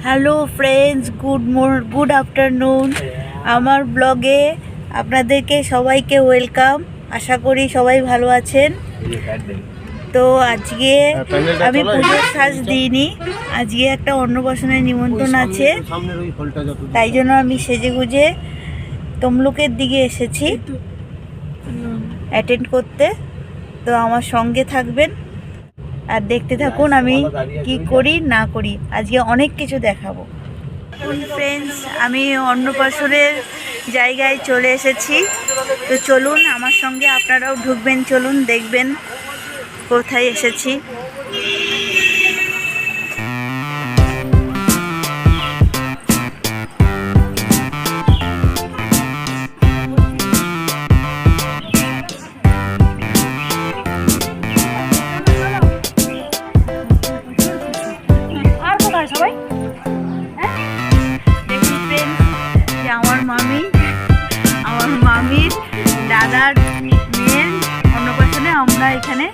Hello friends, good afternoon. আমার ব্লগে আপনাদেরকে সবাইকে ওয়েলকাম। আশা করি সবাই ভালো আছেন। তো আজকে আমি পুজোর সাজ দিইনি, আজকে একটা অন্নপ্রাশনের নিমন্ত্রণ আছে, তাই জন্য আমি সেজেগুজে তমলুকের দিকে এসেছি অ্যাটেন্ড করতে। তো আমার সঙ্গে থাকবেন আর দেখতে থাকুন আমি কি করি না করি। আজকে অনেক কিছু দেখাবো। ফ্রেন্ডস, আমি অন্নপ্রাশনের জায়গায় চলে এসেছি। তো চলুন আমার সঙ্গে, আপনারাও ঢুকবেন, চলুন দেখবেন কোথায় এসেছি। আমার মামির দাদার মেয়ের অন্নপ্রাশনে আমরা এখানে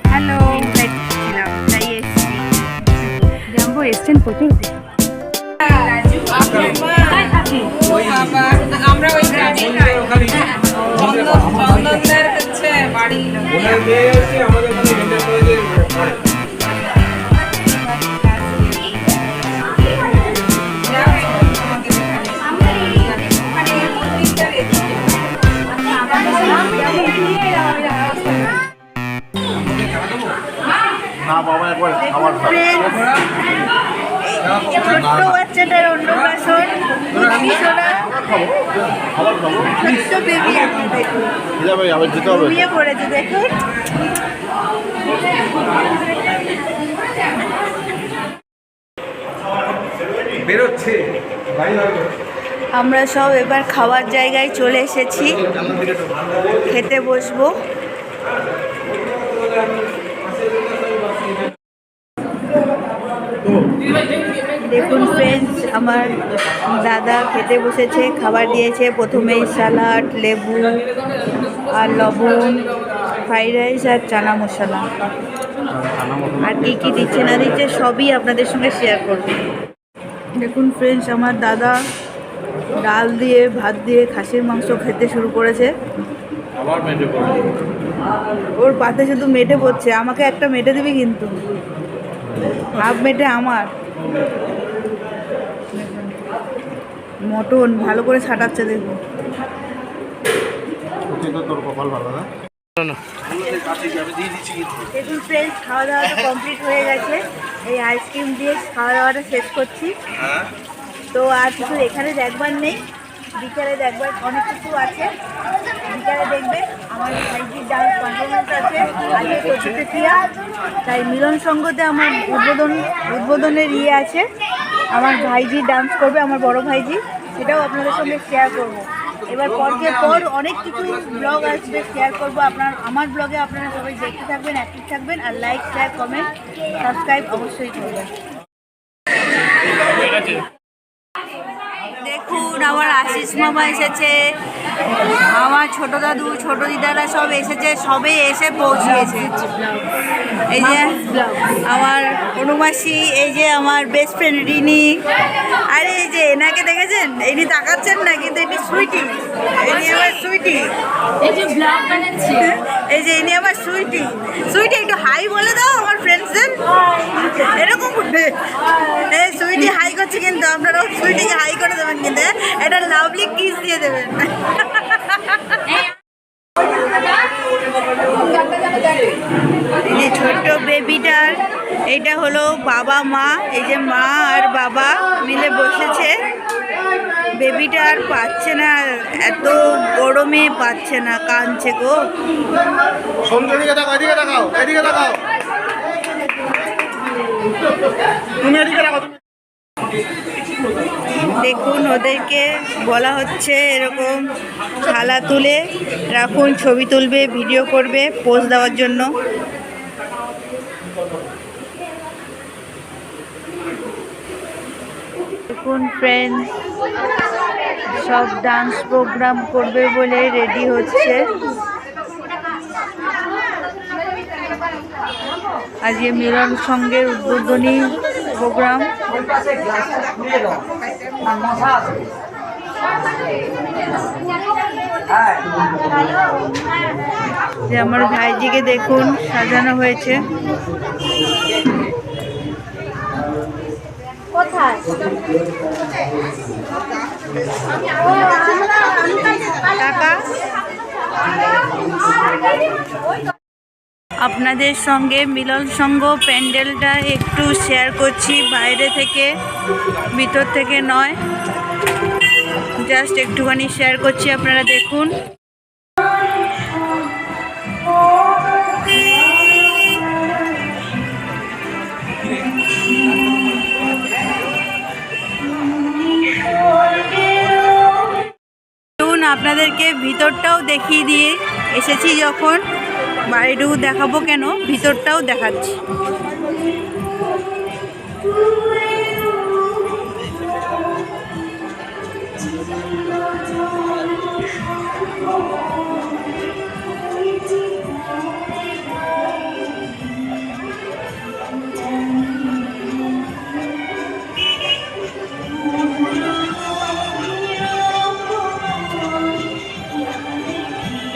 ছিলাম, তাই এসেছি। জাম্বো এসছেন প্রচুর। আমরা ওই চন্দনদের হচ্ছে বাড়ি ছোট্ট বাচ্চাটার অন্নপ্রাশন, ছোট্ট বেবি ঘুমিয়ে পড়েছে, দেখুন। আমরা সব এবার খাওয়ার জায়গায় চলে এসেছি, খেতে বসবো। দেখুন ফ্রেন্ডস, আমার দাদা খেতে বসেছে, খাবার দিয়েছে। প্রথমেই স্যালাড, লেবু আর লবণ, ফ্রাইড রাইস আর চানা মশলা। আর কী কী দিচ্ছে না দিচ্ছে সবই আপনাদের সঙ্গে শেয়ার করব। দেখুন ফ্রেন্ডস, আমার দাদা ডাল দিয়ে, ভাত দিয়ে খাসির মাংস খেতে শুরু করেছে। ওর পাতে শুধু মেটে পড়ছে, আমাকে একটা মেটে দিবি কিন্তু, হাফ মেটে আমার। মটন ভালো করে ছাটাচ্ছে, দেখুন। দেখুন ফ্রেন্ডস, খাওয়া দাওয়াটা কমপ্লিট হয়ে গেছে। এই আইসক্রিম দিয়ে খাওয়া দাওয়াটা শেষ করছি। তো আর কিছু এখানে দেখবার নেই, বিকালে দেখবার অনেক কিছু আছে। বিকালে দেখবেন আমার ভাইজির ডান্স পারফরমেন্স আছে আজকে 25 তাই মিলন সঙ্গতে আমার উদ্বোধনের আছে। আমার ভাইজি ডান্স করবে, আমার বড় ভাইজি, সেটাও আপনাদের সঙ্গে শেয়ার করব। এবার পর অনেক কিছু ব্লগ আসবে, শেয়ার করবো। আমার ব্লগে আপনারা সবাই দেখতে থাকবেন, অ্যাক্টিভ থাকবেন, আর লাইক, শেয়ার, কমেন্ট, সাবস্ক্রাইব অবশ্যই করবেন। দেখুন আমার আশিস মামা এসেছে, আমার ছোট দাদু, ছোট দিদারা সব এসেছে, সবে এসে পৌঁছিয়েছে। এই যে আমার অনুমাসি, এই যে আমার বেস্ট ফ্রেন্ড রিনি, আর এই যে এনাকে দেখেছেন, ইনি তাকাচ্ছেন না কিন্তু ইনি সুইটি, ইনি আমার সুইটি। এই যে ব্লগ বানাচ্ছি, এই যে ইনি আমার সুইটি। সুইটি একটু হাই বলে দাও আমার ফ্রেন্ডসদের, এরকম এই সুইটি হাই করছে, কিন্তু আপনারাও সুইটিকে হাই করে দেবেন, কিন্তু এটা লাভলি কিস দিয়ে দেবেন। এই যে ছোট্ট বেবিটার, এটা হলো বাবা মা, এই যে মা আর বাবা মিলে বসেছে। বেবিটা আর পাচ্ছে না, এত গরমে পাচ্ছে না, কাঁদছে গো। দেখুন ওদেরকে বলা হচ্ছে এরকম থালা তুলে রাখুন, ছবি তুলবে, ভিডিও করবে, পোজ দেওয়ার জন্য। দেখুন ফ্রেন্ডস, সব ডান্স প্রোগ্রাম করবে বলে রেডি হচ্ছে। আজকে মিলন সঙ্গের উদ্বোধনী প্রোগ্রাম। যে আমার ভাইজিকে দেখুন সাজানো হয়েছে। কোথায় টাকা? আপনাদের সঙ্গে মিলন সংঘ প্যান্ডেলটা একটু শেয়ার করছি, বাইরে থেকে, ভিতর থেকে নয়, জাস্ট একটুখানি শেয়ার করছি, আপনারা দেখুন। আপনাদেরকে ভিতরটাও দেখিয়ে দিয়ে এসেছি, যখন বাইরেটুকু দেখাবো কেন, ভিতরটাও দেখাচ্ছি।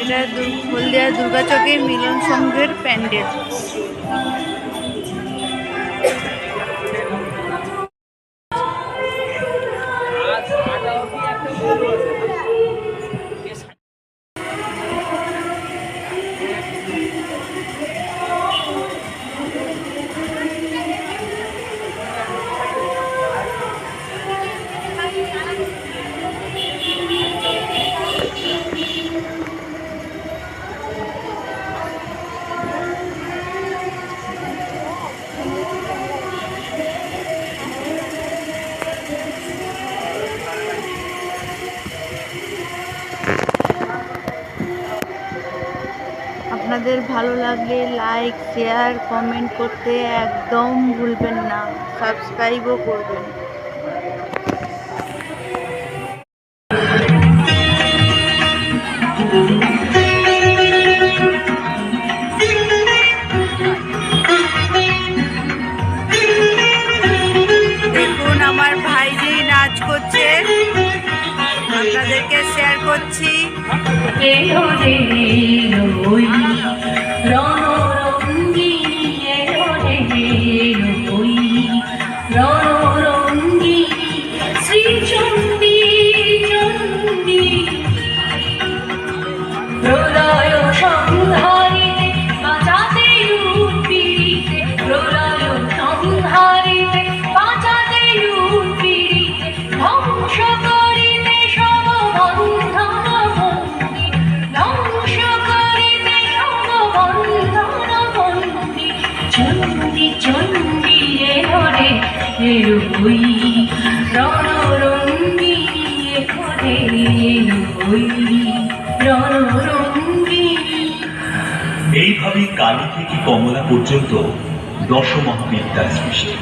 এটা হলদিয়া দুর্গাচকের মিলন সংঘের প্যান্ডেল। আপনাদের ভালো লাগলে লাইক, শেয়ার, কমেন্ট করতে একদম ভুলবেন না, সাবস্ক্রাইবও করবেন। দেখুন আমার ভাইজি নাচ করছে, আপনাদেরকে শেয়ার করছি। এইভাবে কালী থেকে কমলা পর্যন্ত দশমহাবিদ্যার সৃষ্টি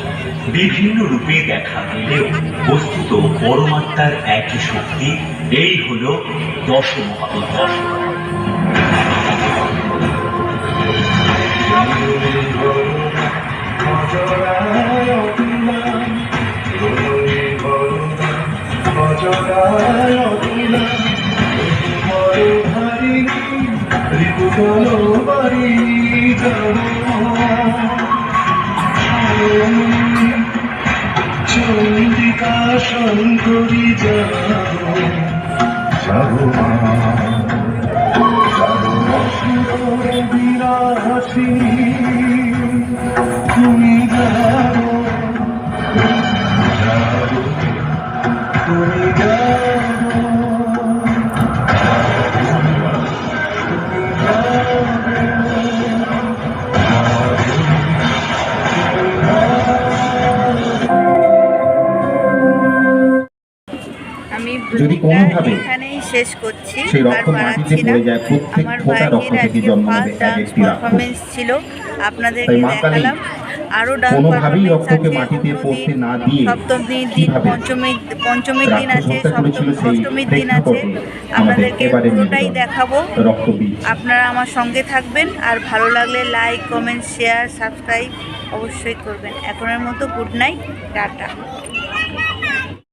বিভিন্ন রূপে দেখা গেলেও বস্তুত পরমাত্মার একই শক্তি। এই হল দশমহাবিদ্যা। চন্দ্রিকা শঙ্করী বিরাসিনী তুমি যাও, তুমি যাও। যদি কোনোভাবে এখানেই শেষ করছি, সেই আর রক্ত মাটিতে বাড়াচ্ছি না। পড়ে যায়, প্রত্যেক আমার ফোঁটা রক্ত ভাইয়ের থেকে আজকে জন্ম নেবে ফার্স্ট এক ডান্স একটি রক্ত। পারফরমেন্স ছিল, আপনাদেরকে তাই মা কালী দেখালাম। আরও ডান্স কোনোভাবেই পারফরমেন্স রক্তকে আছে মাটিতে অন্য পড়তে দিন, না দিয়ে সপ্তমীর দিন, কিভাবে পঞ্চমীর দিন রাক্ষস আছে, হত্যা করেছিল সপ্তমী, সেই অষ্টমীর দিন আছে। প্রেক্ষাপটে আমাদের আপনাদেরকে এবারে পুরোটাই দেখাবো। রক্তবীজ। আপনারা আমার সঙ্গে থাকবেন, আর ভালো লাগলে লাইক, কমেন্ট, শেয়ার, সাবস্ক্রাইব অবশ্যই করবেন। এখনের মতো গুড নাইট, টাটা।